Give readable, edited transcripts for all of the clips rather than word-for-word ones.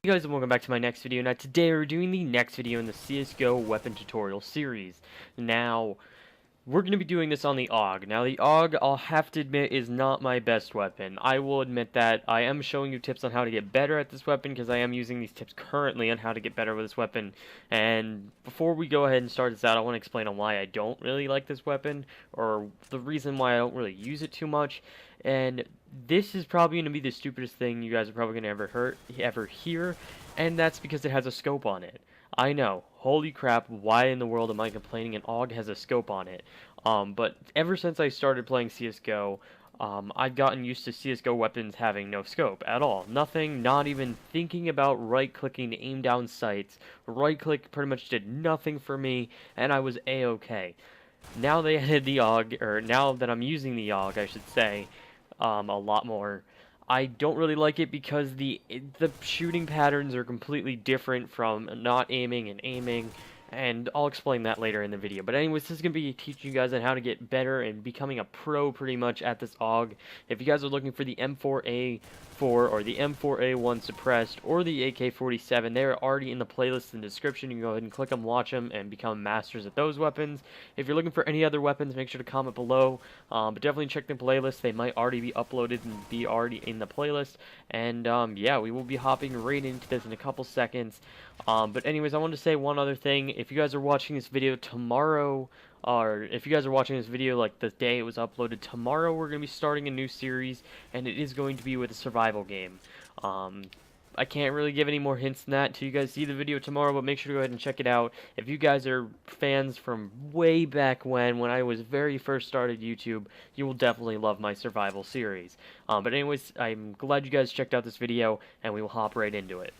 Hey guys, and welcome back to my next video. Now today we're doing the next video in the CSGO weapon tutorial series. Now, we're going to be doing this on the AUG. Now the AUG, I'll have to admit, is not my best weapon. I will admit that. I am showing you tips on how to get better at this weapon because I am using these tips currently on how to get better with this weapon. And before we go ahead and start this out, I want to explain on why I don't really like this weapon, or the reason why I don't really use it too much. And this is probably going to be the stupidest thing you guys are probably going to ever hear, and that's because it has a scope on it. I know, holy crap, why in the world am I complaining an AUG has a scope on it? But ever since I started playing CSGO, I've gotten used to CSGO weapons having no scope at all. Nothing, not even thinking about right-clicking to aim down sights. Right-click pretty much did nothing for me, and I was A-okay. Now they added the AUG, or now that I'm using the AUG, I should say, a lot more. I don't really like it because the shooting patterns are completely different from not aiming and aiming, and I'll explain that later in the video. But anyways, this is going to be teaching you guys on how to get better and becoming a pro pretty much at this AUG. If you guys are looking for the M4A4 or the M4A1 suppressed or the AK-47, they're already in the playlist in the description. You can go ahead and click them, watch them, and become masters at those weapons. If you're looking for any other weapons, make sure to comment below. But definitely check the playlist. They might already be uploaded and be already in the playlist. And yeah, we will be hopping right into this in a couple seconds. But anyways, I wanted to say one other thing. If you guys are watching this video tomorrow, or if you guys are watching this video like the day it was uploaded, tomorrow we're going to be starting a new series, and it is going to be with a survival game. I can't really give any more hints than that until you guys see the video tomorrow, but make sure to go ahead and check it out. If you guys are fans from way back when I was very first started YouTube, you will definitely love my survival series. But anyways, I'm glad you guys checked out this video, and we will hop right into it.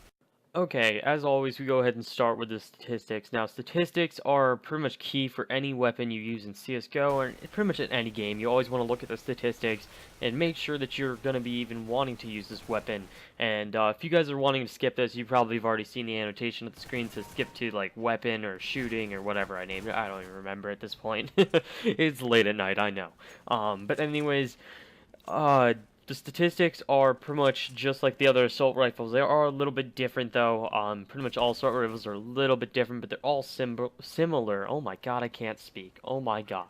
Okay, as always, we go ahead and start with the statistics. Now, statistics are pretty much key for any weapon you use in CSGO, or pretty much in any game. You always want to look at the statistics and make sure that you're going to be even wanting to use this weapon. And if you guys are wanting to skip this, you probably have already seen the annotation at the screen to skip to, like, weapon or shooting or whatever I named it. I don't even remember at this point. It's late at night, I know. But anyways, the statistics are pretty much just like the other assault rifles. They are a little bit different, though. Pretty much all assault rifles are a little bit different, but they're all similar. Oh my god, I can't speak. Oh my god.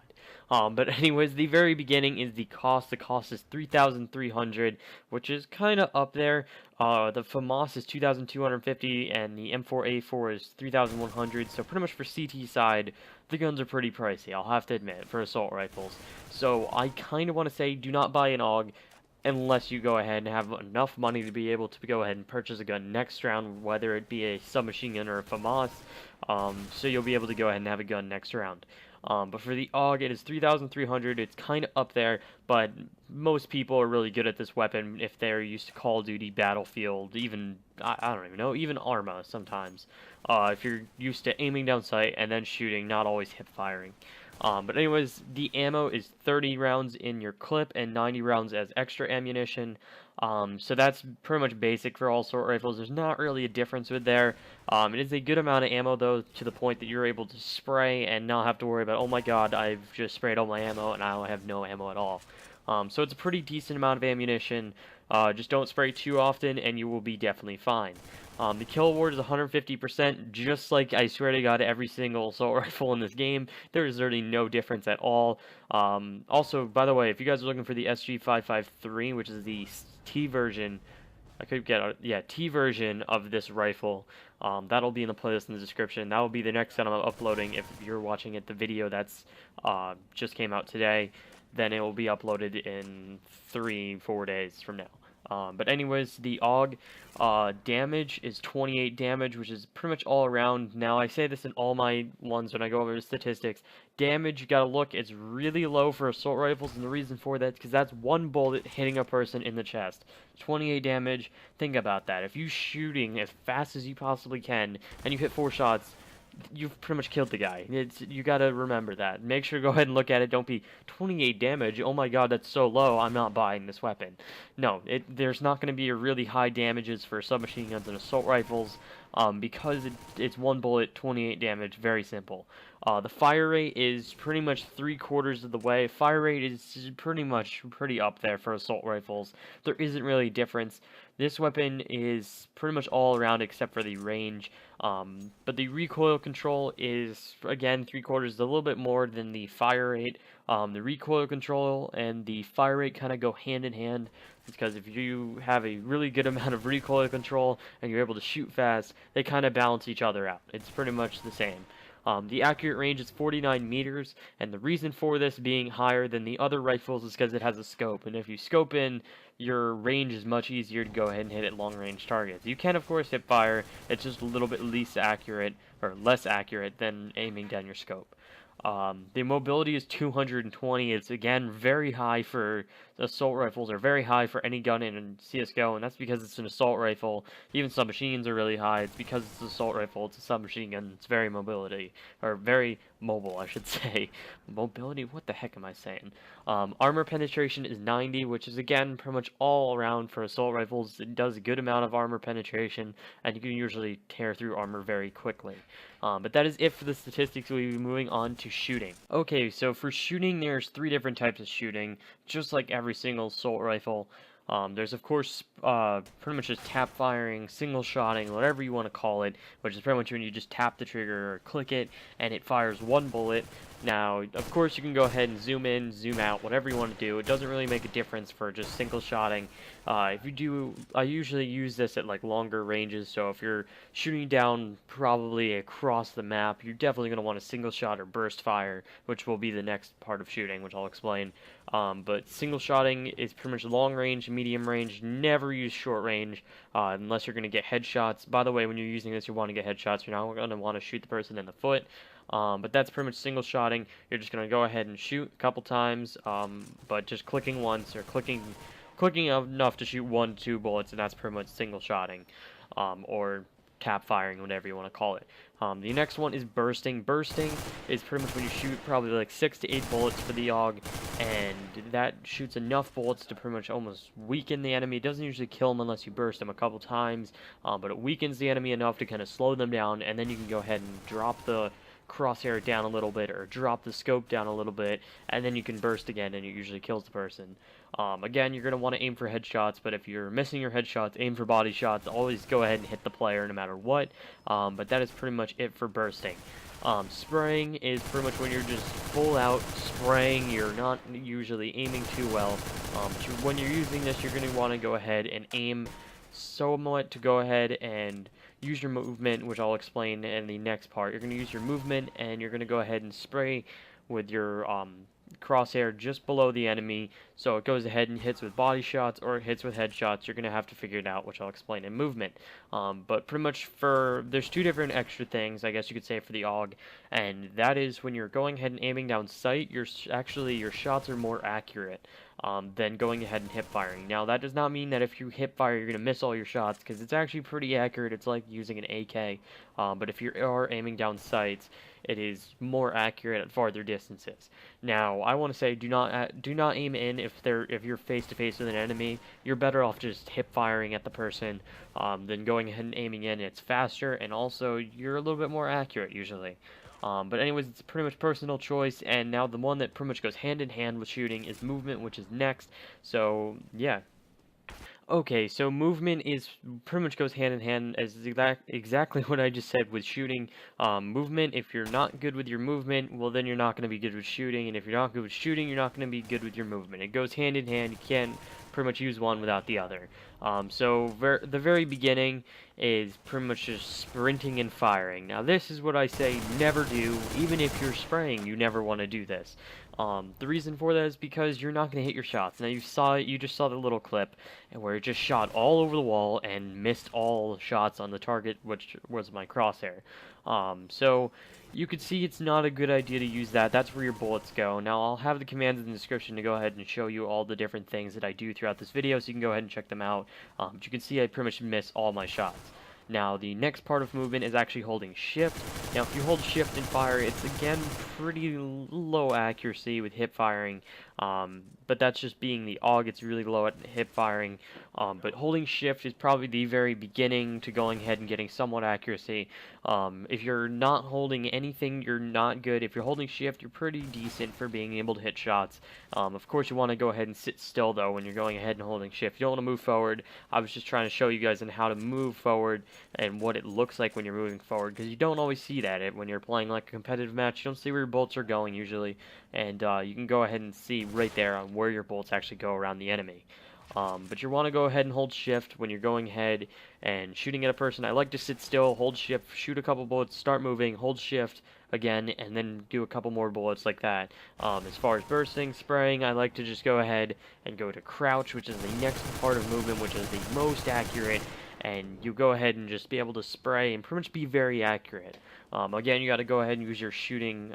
But anyways, the very beginning is the cost. The cost is 3,300, which is kind of up there. The FAMAS is 2,250, and the M4A4 is 3,100. So pretty much for CT side, the guns are pretty pricey, I'll have to admit, for assault rifles. So I kind of want to say do not buy an AUG unless you go ahead and have enough money to be able to go ahead and purchase a gun next round, whether it be a submachine gun or a FAMAS, so you'll be able to go ahead and have a gun next round. But for the AUG, it is 3,300. It's kind of up there, but most people are really good at this weapon if they're used to Call of Duty, Battlefield, even, I don't even know, even Arma sometimes. If you're used to aiming down sight and then shooting, not always hip firing. But anyways, the ammo is 30 rounds in your clip and 90 rounds as extra ammunition. So that's pretty much basic for all assault rifles. There's not really a difference with there. It is a good amount of ammo, though, to the point that you're able to spray and not have to worry about, oh my god, I've just sprayed all my ammo and I have no ammo at all. So it's a pretty decent amount of ammunition. Just don't spray too often and you will be definitely fine. The kill reward is 150%, just like I swear to god every single assault rifle in this game. There is really no difference at all. Also, by the way, if you guys are looking for the SG553, which is the T version, I could get T version of this rifle, that'll be in the playlist in the description. That will be the next that I'm uploading. If you're watching it, the video that's just came out today, then it will be uploaded in 3-4 days from now. But anyways, the AUG damage is 28 damage, which is pretty much all around. Now, I say this in all my ones when I go over the statistics. Damage, you gotta look, it's really low for assault rifles, and the reason for that is because that's one bullet hitting a person in the chest. 28 damage, think about that. If you're shooting as fast as you possibly can, and you hit 4 shots, you've pretty much killed the guy. You gotta remember that. Make sure to go ahead and look at it. Don't be 28 damage. Oh my god, that's so low. I'm not buying this weapon. No, there's not going to be a really high damages for submachine guns and assault rifles because it's one bullet, 28 damage. Very simple. The fire rate is pretty much 3/4 of the way. Fire rate is pretty up there for assault rifles. There isn't really a difference. This weapon is pretty much all around except for the range. But the recoil control is, again, 3/4, a little bit more than the fire rate. The recoil control and the fire rate kind of go hand in hand, because if you have a really good amount of recoil control and you're able to shoot fast, they kind of balance each other out. It's pretty much the same. The accurate range is 49 meters, and the reason for this being higher than the other rifles is because it has a scope, and if you scope in, your range is much easier to go ahead and hit at long-range targets. You can, of course, hip fire. It's just a little bit less accurate than aiming down your scope. The mobility is 220. It's, again, very high for assault rifles, or very high for any gun in CSGO, and that's because it's an assault rifle. Even submachines are really high. It's because it's an assault rifle. It's a submachine gun. It's very very mobile, I should say. Mobility? What the heck am I saying? Armor penetration is 90, which is, again, pretty much all around for assault rifles. It does a good amount of armor penetration, and you can usually tear through armor very quickly. But that is it for the statistics. We'll be moving on to shooting. Okay, so for shooting, there's 3 different types of shooting, just like every single assault rifle. There's, of course, pretty much just tap firing, single shotting, whatever you want to call it, which is pretty much when you just tap the trigger or click it, and it fires 1 bullet. Now, of course, you can go ahead and zoom in, zoom out, whatever you want to do. It doesn't really make a difference for just single shotting. I usually use this at like longer ranges, so if you're shooting down probably across the map, you're definitely going to want a single shot or burst fire, which will be the next part of shooting, which I'll explain. But single shotting is pretty much long range, medium range. Never use short range unless you're going to get headshots. By the way, when you're using this, you want to get headshots. You're not going to want to shoot the person in the foot. But that's pretty much single shotting. You're just going to go ahead and shoot a couple times, but just clicking once or clicking enough to shoot 1 to 2 bullets, and that's pretty much single shotting, or tap firing, whatever you want to call it. The next one is bursting. Bursting is pretty much when you shoot probably like 6 to 8 bullets for the AUG, and that shoots enough bullets to pretty much almost weaken the enemy. It doesn't usually kill them unless you burst them a couple times, but it weakens the enemy enough to kind of slow them down, and then you can go ahead and drop the crosshair down a little bit, or drop the scope down a little bit, and then you can burst again, and it usually kills the person. Again, you're going to want to aim for headshots, but if you're missing your headshots, aim for body shots. Always go ahead and hit the player no matter what, but that is pretty much it for bursting. Spraying is pretty much when you're just full out spraying. You're not usually aiming too well. When you're using this, you're going to want to go ahead and aim somewhat to go ahead and use your movement, which I'll explain in the next part. You're going to use your movement, and you're going to go ahead and spray with your crosshair just below the enemy, so it goes ahead and hits with body shots or it hits with headshots. You're going to have to figure it out, which I'll explain in movement. But pretty much there's 2 different extra things, I guess you could say, for the AUG, and that is when you're going ahead and aiming down sight, your shots are more accurate than going ahead and hip firing. Now, that does not mean that if you hip fire, you're going to miss all your shots, because it's actually pretty accurate. It's like using an AK, but if you are aiming down sights, it is more accurate at farther distances. Now, I want to say, do not aim in if you're face to face with an enemy. You're better off just hip firing at the person than going ahead and aiming in. It's faster, and also you're a little bit more accurate usually. But anyways, it's pretty much personal choice, and now the one that pretty much goes hand in hand with shooting is movement, which is next. So yeah. Okay, so movement is pretty much goes hand in hand as exactly what I just said with shooting. Movement, if you're not good with your movement, well, then you're not going to be good with shooting, and if you're not good with shooting, you're not going to be good with your movement. It goes hand in hand. You can't pretty much use one without the other. The very beginning is pretty much just sprinting and firing. Now, this is what I say never do. Even if you're spraying, you never want to do this. The reason for that is because you're not going to hit your shots. Now, you just saw the little clip where it just shot all over the wall and missed all shots on the target, which was my crosshair. So you could see it's not a good idea to use that. That's where your bullets go. Now, I'll have the commands in the description to go ahead and show you all the different things that I do throughout this video, so you can go ahead and check them out. But you can see I pretty much miss all my shots. Now, the next part of movement is actually holding shift. Now, if you hold shift and fire, it's again pretty low accuracy with hip firing. But that's just being the AUG. It's really low at hip firing. But holding shift is probably the very beginning to going ahead and getting somewhat accuracy. If you're not holding anything, you're not good. If you're holding shift, you're pretty decent for being able to hit shots. Of course, you want to go ahead and sit still, though, when you're going ahead and holding shift. You don't want to move forward. I was just trying to show you guys on how to move forward and what it looks like when you're moving forward, because you don't always see that when you're playing like a competitive match. You don't see where your bolts are going usually, and you can go ahead and see right there on where your bolts actually go around the enemy. But you want to go ahead and hold shift when you're going ahead and shooting at a person. I like to sit still, hold shift, shoot a couple bullets, start moving, hold shift again, and then do a couple more bullets like that. As far as bursting, spraying, I like to just go ahead and go to crouch, which is the next part of movement, which is the most accurate, and you go ahead and just be able to spray and pretty much be very accurate. Again, you got to go ahead and use your shooting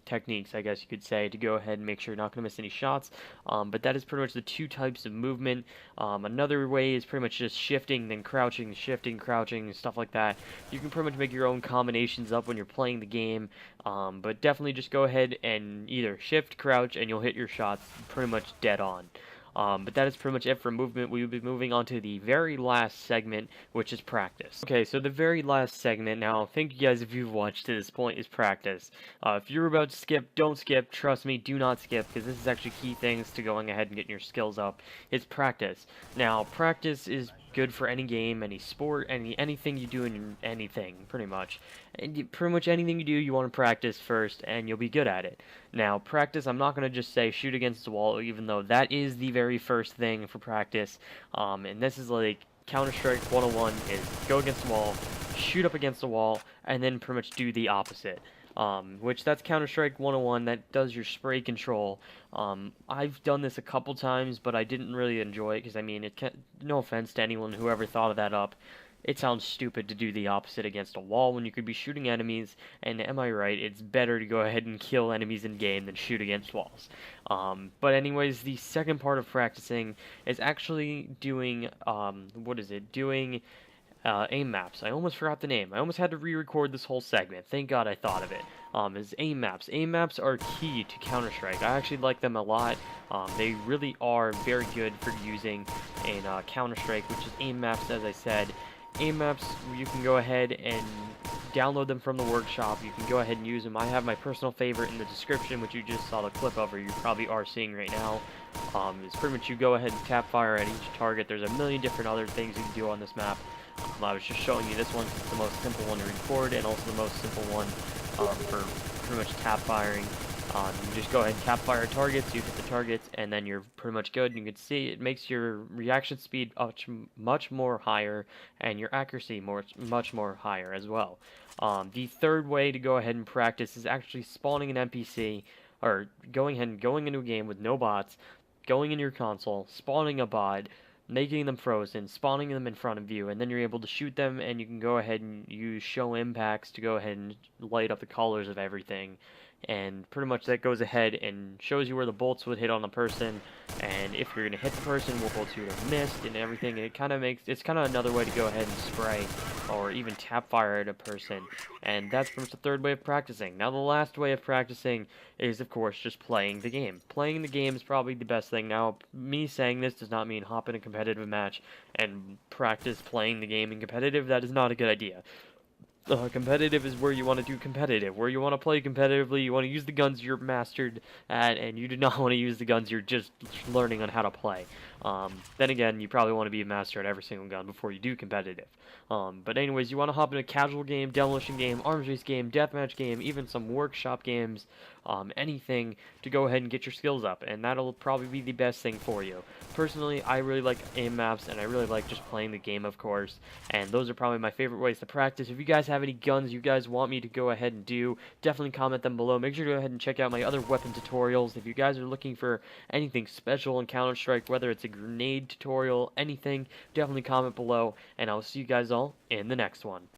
techniques, I guess you could say, to go ahead and make sure you're not going to miss any shots. But that is pretty much the two types of movement. Another way is pretty much just shifting, then crouching, shifting, crouching, stuff like that. You can pretty much make your own combinations up when you're playing the game. But definitely just go ahead and either shift, crouch, and you'll hit your shots pretty much dead on. But that is pretty much it for movement. We will be moving on to the very last segment, which is practice. Okay, so the very last segment, now, thank you guys if you've watched to this point, is practice. If you're about to skip, don't skip. Trust me, do not skip, because this is actually key things to going ahead and getting your skills up. It's practice. Now, practice is good for any game, any sport, anything you do in anything, pretty much. And pretty much anything you do, you want to practice first, and you'll be good at it. Now, practice, I'm not going to just say shoot against the wall, even though that is the very first thing for practice. And this is like Counter-Strike 101 is go against the wall, shoot up against the wall, and then pretty much do the opposite. Which that's Counter-Strike 101, that does your spray control. I've done this a couple times, but I didn't really enjoy it, because, I mean, no offense to anyone who ever thought of that up. It sounds stupid to do the opposite against a wall when you could be shooting enemies, and am I right, it's better to go ahead and kill enemies in-game than shoot against walls. But anyways, the second part of practicing is actually doing, doing aim maps. I almost forgot the name. I almost had to re-record this whole segment. Thank God I thought of it. Is aim maps. Aim maps are key to Counter-Strike. I actually like them a lot. They really are very good for using in Counter-Strike, which is aim maps, as I said. Aim maps, you can go ahead and download them from the workshop. You can go ahead and use them. I have my personal favorite in the description, which you just saw the clip of, or you probably are seeing right now. It's pretty much you go ahead and tap fire at each target. There's a million different other things you can do on this map. I was just showing you this one because it's the most simple one to record, and also the most simple one for pretty much tap firing. You just go ahead and tap fire targets, you hit the targets, and then you're pretty much good. You can see it makes your reaction speed much more higher, and your accuracy much more higher as well. The third way to go ahead and practice is actually spawning an NPC, or going into a game with no bots, going into your console, spawning a bot, making them frozen, spawning them in front of you, and then you're able to shoot them, and you can go ahead and use show impacts to go ahead and light up the colors of everything. And pretty much that goes ahead and shows you where the bolts would hit on the person, and if you're going to hit the person, what bolts you would have missed, and everything. And it's kind of another way to go ahead and spray, or even tap fire at a person. And that's pretty much the third way of practicing. Now the last way of practicing is, of course, just playing the game. Playing the game is probably the best thing. Now, me saying this does not mean hop in a competitive match and practice playing the game in competitive. That is not a good idea. Competitive is where you want to do competitive, where you want to play competitively, you want to use the guns you're mastered at, and you do not want to use the guns you're just learning on how to play. Then again, you probably want to be a master at every single gun before you do competitive. But anyways, you want to hop in a casual game, demolition game, arms race game, deathmatch game, even some workshop games, anything to go ahead and get your skills up, and that'll probably be the best thing for you. Personally, I really like aim maps, and I really like just playing the game, of course, and those are probably my favorite ways to practice. If you guys have any guns you guys want me to go ahead and do, definitely comment them below. Make sure to go ahead and check out my other weapon tutorials. If you guys are looking for anything special in Counter-Strike, whether it's a grenade tutorial, anything, definitely comment below, and I'll see you guys all in the next one.